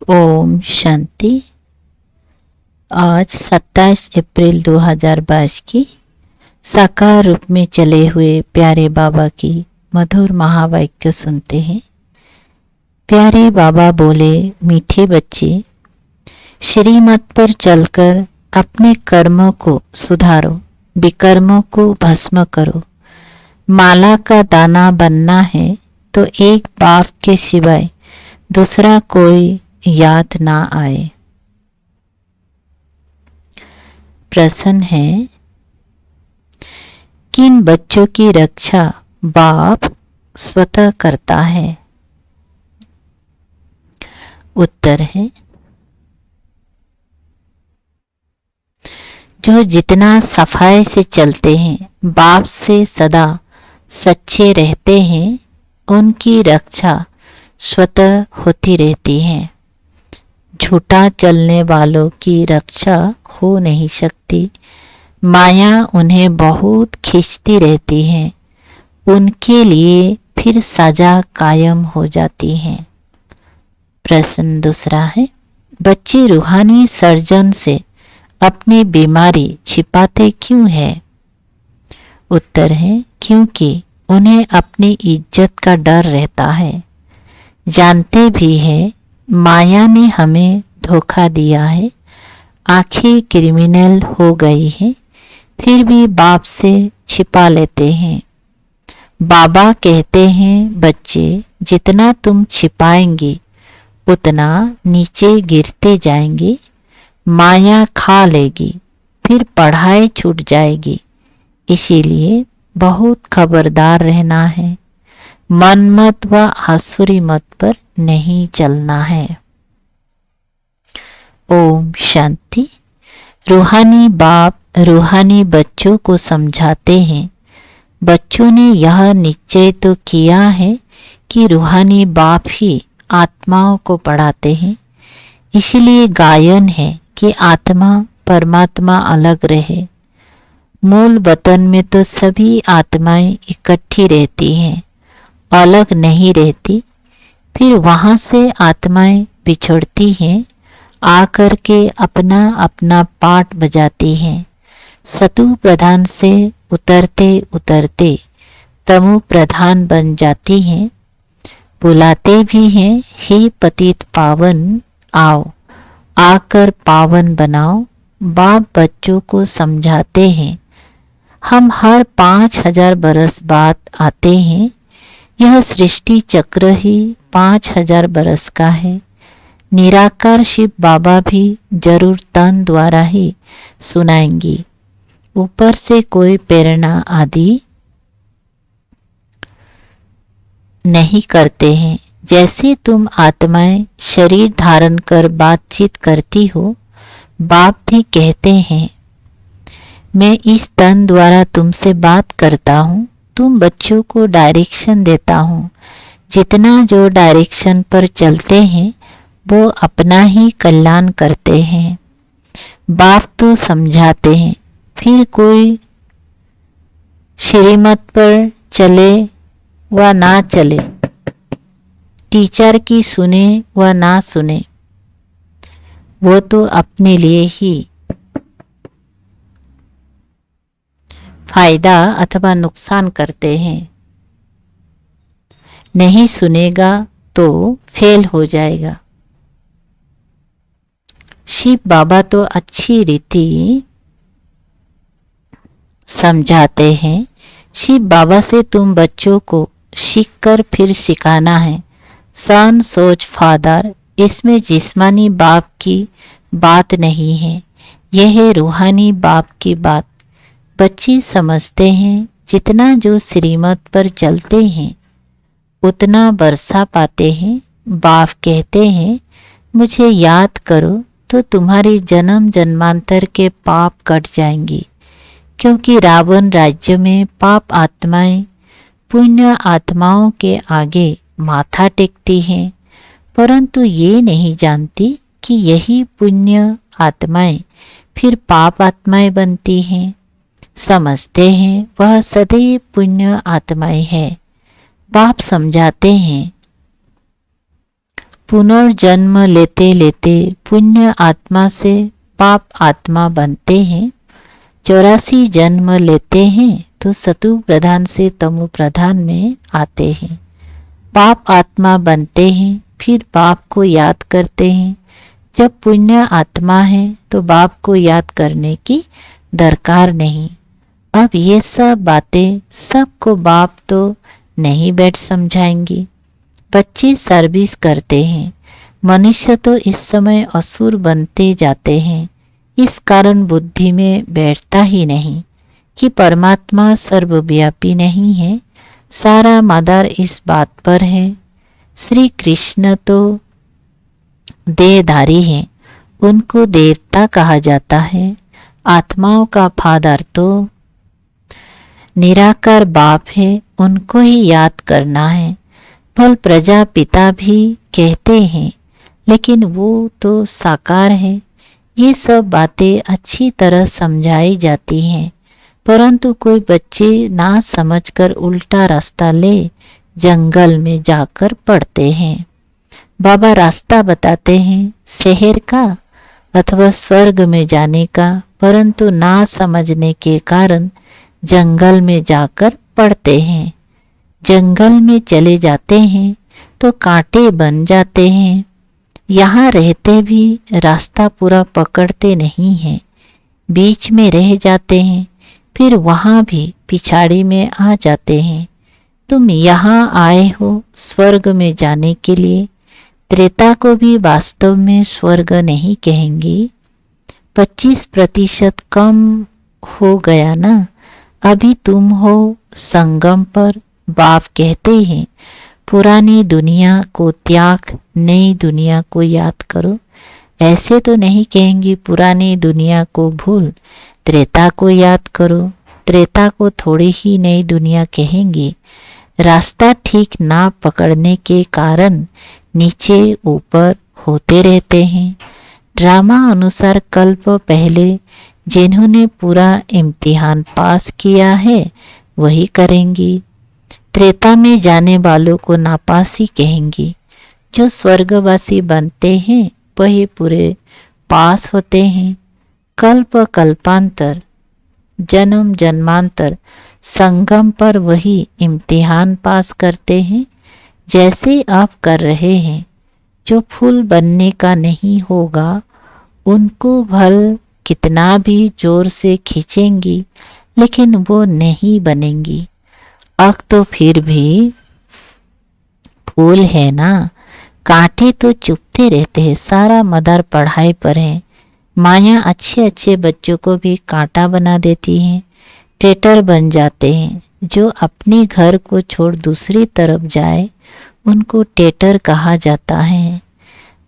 ओम शांति। आज 27 अप्रैल 2022 की साकार रूप में चले हुए प्यारे बाबा की मधुर महावाक्य सुनते हैं। प्यारे बाबा बोले, मीठे बच्चे, श्रीमत पर चलकर अपने कर्मों को सुधारो, विकर्मों को भस्म करो। माला का दाना बनना है तो एक बाप के सिवाय दूसरा कोई याद ना आए। प्रश्न है, किन बच्चों की रक्षा बाप स्वतः करता है? उत्तर है, जो जितना सफाई से चलते हैं, बाप से सदा सच्चे रहते हैं, उनकी रक्षा स्वतः होती रहती है। झूठा चलने वालों की रक्षा हो नहीं सकती। माया उन्हें बहुत खींचती रहती है, उनके लिए फिर सजा कायम हो जाती है। प्रश्न दूसरा है, बच्चे रूहानी सर्जन से अपनी बीमारी छिपाते क्यों है? उत्तर है, क्योंकि उन्हें अपनी इज्जत का डर रहता है। जानते भी हैं माया ने हमें धोखा दिया है, आंखें क्रिमिनल हो गई है, फिर भी बाप से छिपा लेते हैं। बाबा कहते हैं, बच्चे, जितना तुम छिपाएंगे उतना नीचे गिरते जाएंगे। माया खा लेगी, फिर पढ़ाई छूट जाएगी। इसीलिए बहुत खबरदार रहना है। मनमत व आसुरी मत पर नहीं चलना है। ओम शांति। रूहानी बाप रूहानी बच्चों को समझाते हैं। बच्चों ने यह निश्चय तो किया है कि रूहानी बाप ही आत्माओं को पढ़ाते हैं। इसलिए गायन है कि आत्मा परमात्मा अलग रहे। मूल वतन में तो सभी आत्माएं इकट्ठी रहती हैं, अलग नहीं रहती। फिर वहाँ से आत्माएं बिछड़ती हैं, आकर के अपना अपना पाठ बजाती हैं। सतु प्रधान से उतरते उतरते तमु प्रधान बन जाती हैं। बुलाते भी हैं, हे पतित पावन आओ, आकर पावन बनाओ। बाप बच्चों को समझाते हैं, हम हर 5000 बरस बाद आते हैं। यह सृष्टि चक्र ही 5000 बरस का है। निराकार शिव बाबा भी जरूर तन द्वारा ही सुनाएंगी। ऊपर से कोई प्रेरणा आदि नहीं करते हैं। जैसे तुम आत्माएं शरीर धारण कर बातचीत करती हो, बाप भी कहते हैं, मैं इस तन द्वारा तुमसे बात करता हूँ, तुम बच्चों को डायरेक्शन देता हूँ। जितना जो डायरेक्शन पर चलते हैं वो अपना ही कल्याण करते हैं। बाप तो समझाते हैं, फिर कोई श्रीमत पर चले व ना चले, टीचर की सुने व ना सुने, वो तो अपने लिए ही फायदा अथवा नुकसान करते हैं। नहीं सुनेगा तो फेल हो जाएगा। शिव बाबा तो अच्छी रीति समझाते हैं। शिव बाबा से तुम बच्चों को सीख कर फिर सिखाना है। सन सोच फादर, इसमें जिस्मानी बाप की बात नहीं है, यह है रूहानी बाप की बात। बच्चे समझते हैं, जितना जो श्रीमत पर चलते हैं उतना बरसा पाते हैं। बाप कहते हैं, मुझे याद करो तो तुम्हारी जन्म जन्मांतर के पाप कट जाएंगी। क्योंकि रावण राज्य में पाप आत्माएं पुण्य आत्माओं के आगे माथा टेकती हैं, परंतु ये नहीं जानती कि यही पुण्य आत्माएं फिर पाप आत्माएं बनती हैं। समझते हैं वह सदैव पुण्य आत्माएं है। बाप समझाते हैं, पुनर्जन्म लेते लेते पुण्य आत्मा से पाप आत्मा बनते हैं। 84 जन्म लेते हैं तो सतु प्रधान से तमो प्रधान में आते हैं। पाप आत्मा बनते हैं, फिर बाप को याद करते हैं। जब पुण्य आत्मा है तो बाप को याद करने की दरकार नहीं। अब ये सब बातें सबको बाप तो नहीं बैठ समझाएंगी। बच्चे सर्विस करते हैं। मनुष्य तो इस समय असुर बनते जाते हैं। इस कारण बुद्धि में बैठता ही नहीं कि परमात्मा सर्वव्यापी नहीं है। सारा मदार इस बात पर है। श्री कृष्ण तो देहधारी हैं, उनको देवता कहा जाता है। आत्माओं का फादर तो निराकार बाप है, उनको ही याद करना है। फल प्रजापिता भी कहते हैं, लेकिन वो तो साकार है। ये सब बातें अच्छी तरह समझाई जाती हैं, परंतु कोई बच्चे ना समझकर उल्टा रास्ता ले जंगल में जाकर पड़ते हैं। बाबा रास्ता बताते हैं शहर का अथवा स्वर्ग में जाने का, परंतु ना समझने के कारण जंगल में जाकर पड़ते हैं। जंगल में चले जाते हैं तो कांटे बन जाते हैं। यहाँ रहते भी रास्ता पूरा पकड़ते नहीं हैं, बीच में रह जाते हैं, फिर वहाँ भी पिछाड़ी में आ जाते हैं। तुम यहाँ आए हो स्वर्ग में जाने के लिए। त्रेता को भी वास्तव में स्वर्ग नहीं कहेंगी। 25% कम हो गया ना। अभी तुम हो संगम पर। बाप कहते हैं पुरानी दुनिया को त्याग, नई दुनिया को याद करो। ऐसे तो नहीं कहेंगी पुरानी दुनिया को भूल, त्रेता को याद करो। त्रेता को थोड़ी ही नई दुनिया कहेंगी। रास्ता ठीक ना पकड़ने के कारण नीचे ऊपर होते रहते हैं। ड्रामा अनुसार कल्प पहले जिन्होंने पूरा इम्तिहान पास किया है वही करेंगी। त्रेता में जाने वालों को नापासी कहेंगी। जो स्वर्गवासी बनते हैं वही पूरे पास होते हैं। कल्प कल्पांतर, जन्म जन्मांतर संगम पर वही इम्तिहान पास करते हैं जैसे आप कर रहे हैं। जो फूल बनने का नहीं होगा उनको भल कितना भी जोर से खींचेंगी, लेकिन वो नहीं बनेंगी। अब तो फिर भी फूल है ना। कांटे तो चुभते रहते हैं। सारा मदार पढ़ाई पर है। माया अच्छे अच्छे बच्चों को भी कांटा बना देती है, ट्रेटर बन जाते हैं। जो अपने घर को छोड़ दूसरी तरफ जाए उनको टेटर कहा जाता है।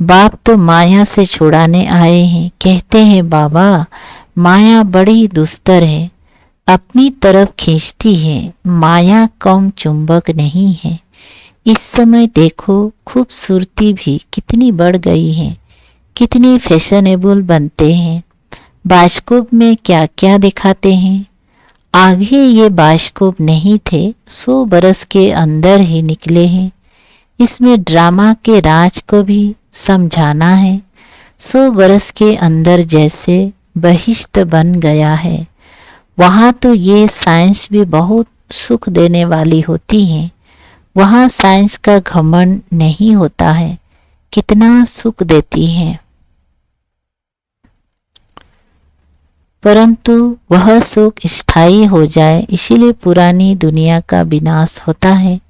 बाप तो माया से छुड़ाने आए हैं। कहते हैं बाबा माया बड़ी दुस्तर है, अपनी तरफ खींचती है। माया कम चुंबक नहीं है। इस समय देखो खूबसूरती भी कितनी बढ़ गई है, कितनी फैशनेबल बनते हैं। बास्कोप में क्या क्या दिखाते हैं। आगे ये बास्कोप नहीं थे, 100 बरस के अंदर ही निकले हैं। इसमें ड्रामा के राज को भी समझाना है। 100 बरस के अंदर जैसे बहिष्ट बन गया है, वहाँ तो ये साइंस भी बहुत सुख देने वाली होती है। वहाँ साइंस का घमंड नहीं होता है, कितना सुख देती है, परंतु वह सुख स्थायी हो जाए, इसीलिए पुरानी दुनिया का विनाश होता है।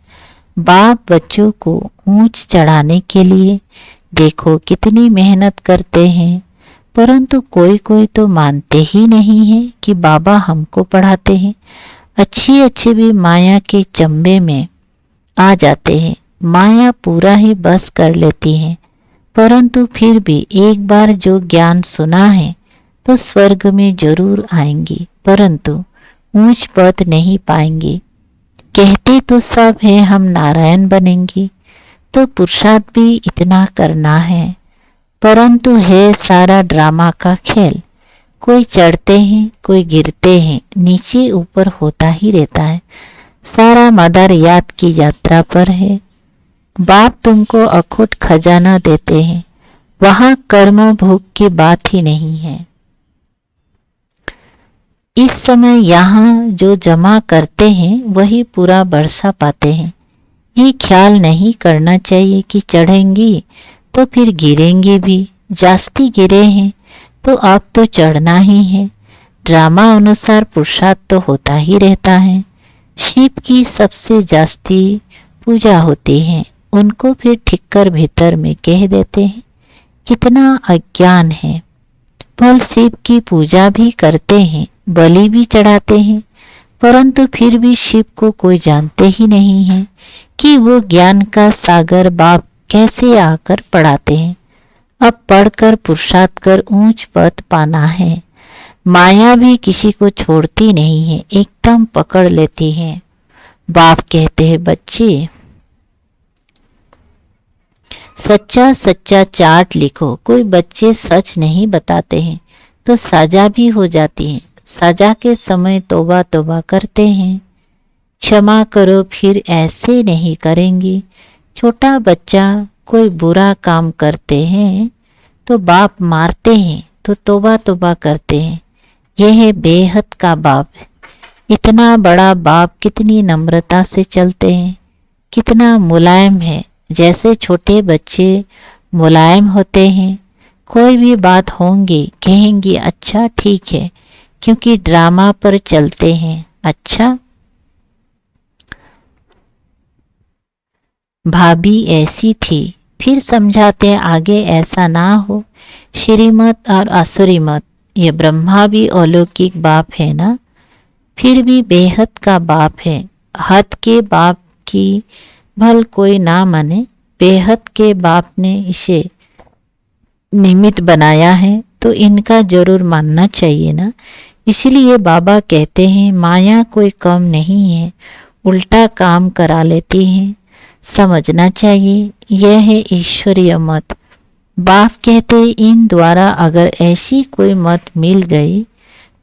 बाप बच्चों को ऊंच चढ़ाने के लिए देखो कितनी मेहनत करते हैं, परंतु कोई कोई तो मानते ही नहीं है कि बाबा हमको पढ़ाते हैं। अच्छी अच्छी भी माया के चंबे में आ जाते हैं। माया पूरा ही बस कर लेती है, परंतु फिर भी एक बार जो ज्ञान सुना है तो स्वर्ग में जरूर आएंगी, परंतु ऊंच पद नहीं पाएंगी। कहते तो सब है हम नारायण बनेंगी, तो पुरुषार्थ भी इतना करना है, परंतु है सारा ड्रामा का खेल। कोई चढ़ते हैं, कोई गिरते हैं, नीचे ऊपर होता ही रहता है। सारा मदर याद की यात्रा पर है। बाप तुमको अखुट खजाना देते हैं, वहां कर्म भोग की बात ही नहीं है। इस समय यहाँ जो जमा करते हैं वही पूरा बरसा पाते हैं। ये ख्याल नहीं करना चाहिए कि चढ़ेंगी तो फिर गिरेंगे भी। जास्ती गिरे हैं तो अब तो चढ़ना ही है। ड्रामा अनुसार पुरुषार्थ तो होता ही रहता है। शिव की सबसे जास्ती पूजा होती है, उनको फिर ठिक्कर भीतर में कह देते हैं। कितना अज्ञान है। बोल शिव की पूजा भी करते हैं, बलि भी चढ़ाते हैं, परंतु फिर भी शिव को कोई जानते ही नहीं है कि वो ज्ञान का सागर बाप कैसे आकर पढ़ाते हैं। अब पढ़कर पुरुषार्थ कर ऊंच पद पाना है। माया भी किसी को छोड़ती नहीं है, एकदम पकड़ लेती है। बाप कहते हैं, बच्चे सच्चा सच्चा चार्ट लिखो। कोई बच्चे सच नहीं बताते हैं तो सजा भी हो जाती है। सजा के समय तौबा तौबा करते हैं, क्षमा करो, फिर ऐसे नहीं करेंगे। छोटा बच्चा कोई बुरा काम करते हैं तो बाप मारते हैं तो तौबा तौबा करते हैं। यह है बेहद का बाप। इतना बड़ा बाप कितनी नम्रता से चलते हैं, कितना मुलायम है। जैसे छोटे बच्चे मुलायम होते हैं, कोई भी बात होंगी कहेंगे अच्छा ठीक है, क्योंकि ड्रामा पर चलते हैं। अच्छा भाभी ऐसी थी, फिर समझाते हैं आगे ऐसा ना हो। श्रीमत और असुरीमत, ये ब्रह्मा भी अलौकिक बाप है ना, फिर भी बेहद का बाप है। हद के बाप की भल कोई ना माने, बेहद के बाप ने इसे निमित्त बनाया है तो इनका जरूर मानना चाहिए ना। इसलिए बाबा कहते हैं माया कोई कम नहीं है, उल्टा काम करा लेती है। समझना चाहिए यह है ईश्वरीय मत। बाप कहते इन द्वारा अगर ऐसी कोई मत मिल गई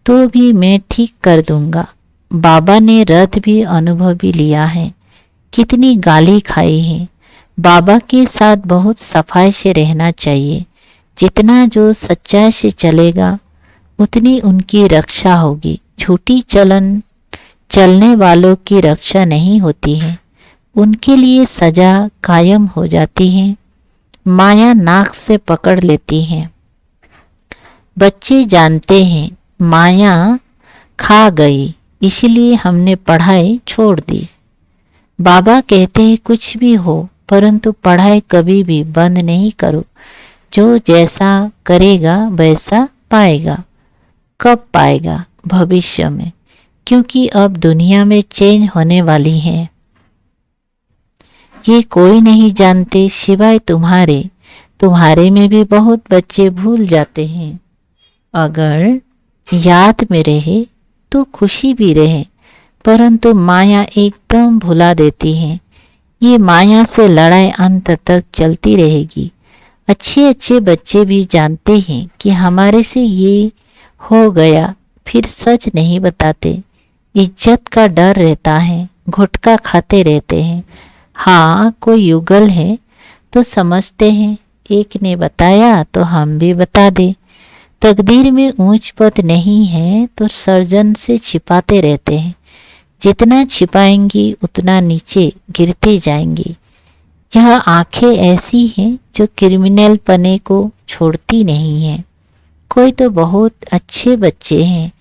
तो भी मैं ठीक कर दूंगा। बाबा ने रथ भी अनुभव भी लिया है, कितनी गाली खाई है। बाबा के साथ बहुत सफाई से रहना चाहिए। जितना जो सच्चाई से चलेगा उतनी उनकी रक्षा होगी। झूठी चलने वालों की रक्षा नहीं होती है, उनके लिए सजा कायम हो जाती है। माया नाक से पकड़ लेती है। बच्चे जानते हैं माया खा गई, इसलिए हमने पढ़ाई छोड़ दी। बाबा कहते हैं कुछ भी हो परंतु पढ़ाई कभी भी बंद नहीं करो। जो जैसा करेगा वैसा पाएगा। कब पाएगा? भविष्य में, क्योंकि अब दुनिया में चेंज होने वाली है। ये कोई नहीं जानते सिवाय तुम्हारे। तुम्हारे में भी बहुत बच्चे भूल जाते हैं। अगर याद में रहे तो खुशी भी रहे, परंतु माया एकदम भुला देती है। ये माया से लड़ाई अंत तक चलती रहेगी। अच्छे अच्छे बच्चे भी जानते हैं कि हमारे से ये हो गया, फिर सच नहीं बताते। इज्जत का डर रहता है, घुटका खाते रहते हैं। हाँ कोई युगल है तो समझते हैं, एक ने बताया तो हम भी बता दे। तकदीर में ऊंच पद नहीं है तो सर्जन से छिपाते रहते हैं। जितना छिपाएंगी उतना नीचे गिरते जाएंगी। यह आंखें ऐसी हैं जो क्रिमिनल पने को छोड़ती नहीं हैं। कोई तो बहुत अच्छे बच्चे हैं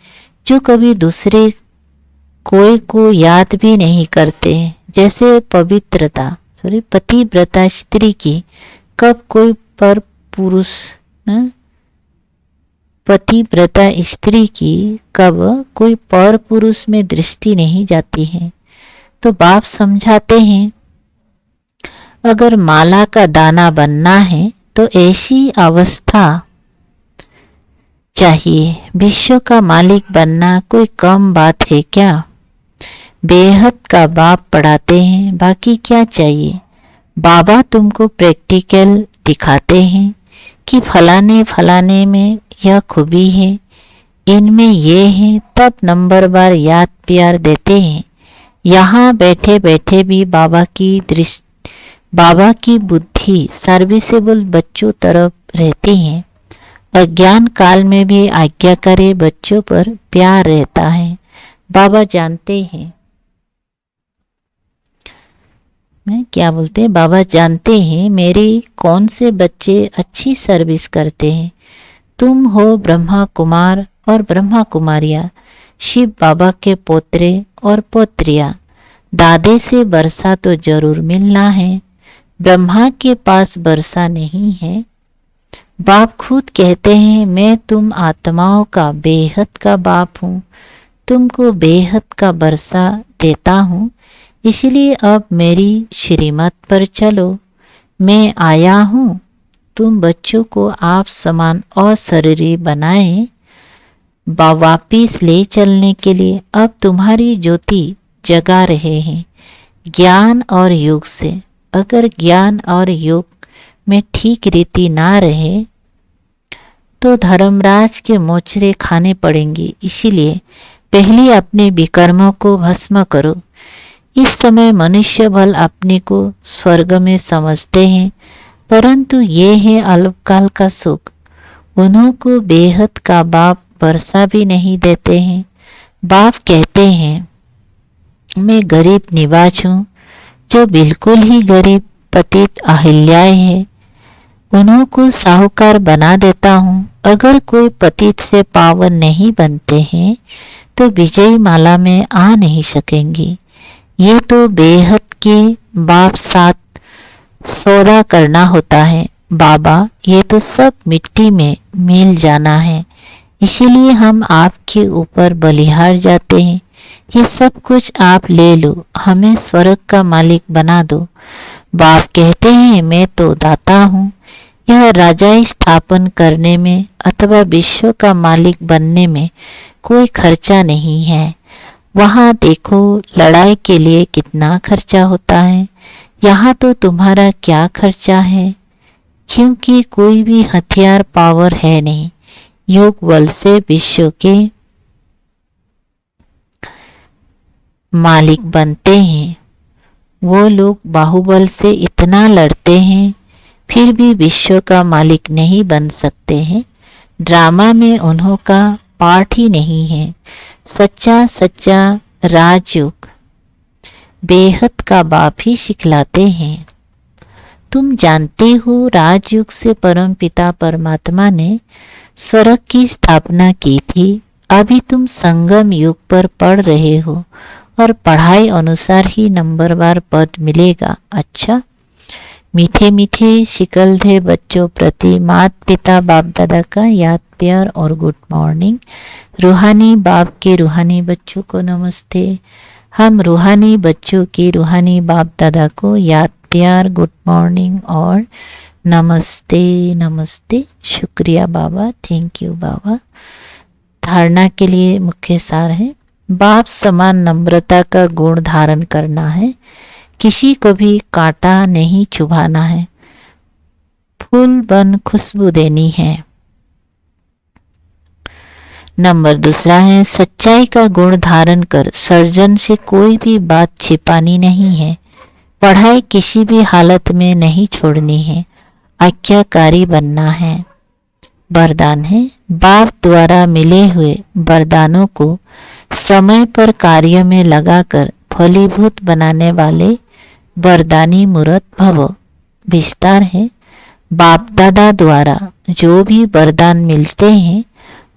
जो कभी दूसरे कोई को याद भी नहीं करते, जैसे पतिव्रता स्त्री की कब कोई पर पुरुष पतिव्रता स्त्री की कब कोई पर पुरुष में दृष्टि नहीं जाती है। तो बाप समझाते हैं अगर माला का दाना बनना है तो ऐसी अवस्था चाहिए। विश्व का मालिक बनना कोई कम बात है क्या? बेहद का बाप पढ़ाते हैं, बाकी क्या चाहिए। बाबा तुमको प्रैक्टिकल दिखाते हैं कि फलाने फलाने में यह खूबी है, इनमें ये है, तब नंबर बार याद प्यार देते हैं। यहाँ बैठे बैठे भी बाबा की बाबा की बुद्धि सर्विसेबल बच्चों तरफ रहती है। अज्ञान काल में भी आज्ञाकारी बच्चों पर प्यार रहता है। बाबा जानते हैं, क्या बोलते हैं, बाबा जानते हैं मेरे कौन से बच्चे अच्छी सर्विस करते हैं। तुम हो ब्रह्मा कुमार और ब्रह्मा कुमारियाँ, शिव बाबा के पोतरे और पोत्रियाँ। दादे से बरसा तो जरूर मिलना है, ब्रह्मा के पास बरसा नहीं है। बाप खुद कहते हैं मैं तुम आत्माओं का बेहद का बाप हूँ, तुमको बेहद का बरसा देता हूँ। इसलिए अब मेरी श्रीमत पर चलो। मैं आया हूँ तुम बच्चों को आप समान अशरीरी बनाए वापिस ले चलने के लिए। अब तुम्हारी ज्योति जगा रहे हैं ज्ञान और योग से। अगर ज्ञान और योग में ठीक रीति ना रहे तो धर्मराज के मोचरे खाने पड़ेंगे। इसीलिए पहले अपने विकर्मों को भस्म करो। इस समय मनुष्य बल अपने को स्वर्ग में समझते हैं, परंतु ये है अल्पकाल का सुख। उन्हों को बेहद का बाप वर्षा भी नहीं देते हैं। बाप कहते हैं मैं गरीब निवाज हूँ, जो बिल्कुल ही गरीब पतित अहिल्याएं है उन्हों को साहूकार बना देता हूँ। अगर कोई पतित से पावन नहीं बनते हैं तो विजयी माला में आ नहीं सकेंगे। ये तो बेहद के बाप साथ सौदा करना होता है। बाबा ये तो सब मिट्टी में मिल जाना है, इसीलिए हम आपके ऊपर बलिहार जाते हैं। ये सब कुछ आप ले लो, हमें स्वर्ग का मालिक बना दो। बाप कहते हैं मैं तो दाता हूँ। यह राजाई स्थापन करने में अथवा विश्व का मालिक बनने में कोई खर्चा नहीं है। वहाँ देखो लड़ाई के लिए कितना खर्चा होता है, यहाँ तो तुम्हारा क्या खर्चा है, क्योंकि कोई भी हथियार पावर है नहीं। योग बल से विश्व के मालिक बनते हैं। वो लोग बाहुबल से इतना लड़ते हैं फिर भी विश्व का मालिक नहीं बन सकते हैं। ड्रामा में उन्हों का पार्ट ही नहीं है। सच्चा सच्चा राजयोग बेहद का बाप ही सिखलाते हैं। तुम जानते हो राजयोग से परम पिता परमात्मा ने स्वर्ग की स्थापना की थी। अभी तुम संगम युग पर पढ़ रहे हो और पढ़ाई अनुसार ही नंबरवार पद मिलेगा। अच्छा, मीठे मीठे शिकलधे बच्चों प्रति माता पिता बाप दादा का याद प्यार और गुड मॉर्निंग। रूहानी बाप के रूहानी बच्चों को नमस्ते। हम रूहानी बच्चों के रूहानी बाप दादा को याद प्यार गुड मॉर्निंग और नमस्ते नमस्ते। शुक्रिया बाबा, थैंक यू बाबा। धारणा के लिए मुख्य सार है बाप समान नम्रता का गुण धारण करना है। किसी को भी कांटा नहीं चुभाना है, फूल बन खुशबू देनी है। नंबर दूसरा है सच्चाई का गुण धारण कर सर्जन से कोई भी बात छिपानी नहीं है। पढ़ाई किसी भी हालत में नहीं छोड़नी है, आज्ञाकारी बनना है। वरदान है बाप द्वारा मिले हुए वरदानों को समय पर कार्य में लगाकर फलीभूत बनाने वाले वरदानी मूर्त भव। विस्तार है बाप दादा द्वारा जो भी वरदान मिलते हैं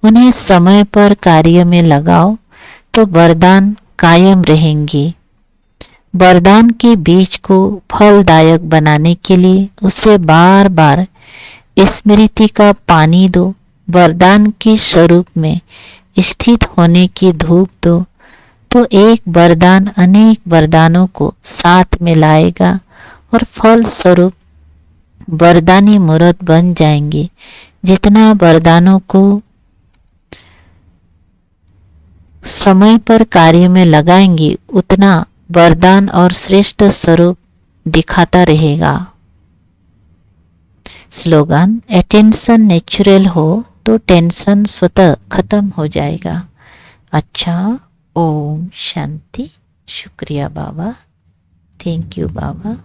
उन्हें समय पर कार्य में लगाओ तो वरदान कायम रहेंगे। वरदान के बीज को फलदायक बनाने के लिए उसे बार बार स्मृति का पानी दो। वरदान के स्वरूप में स्थित होने की धूप दो तो एक वरदान अनेक वरदानों को साथ में लाएगा और फल स्वरूप वरदानी मूर्त बन जाएंगे। जितना वरदानों को समय पर कार्य में लगाएंगे उतना वरदान और श्रेष्ठ स्वरूप दिखाता रहेगा। स्लोगन अटेंशन नेचुरल हो तो टेंशन स्वतः खत्म हो जाएगा। अच्छा, ओम शांति। शुक्रिया बाबा, थैंक यू बाबा।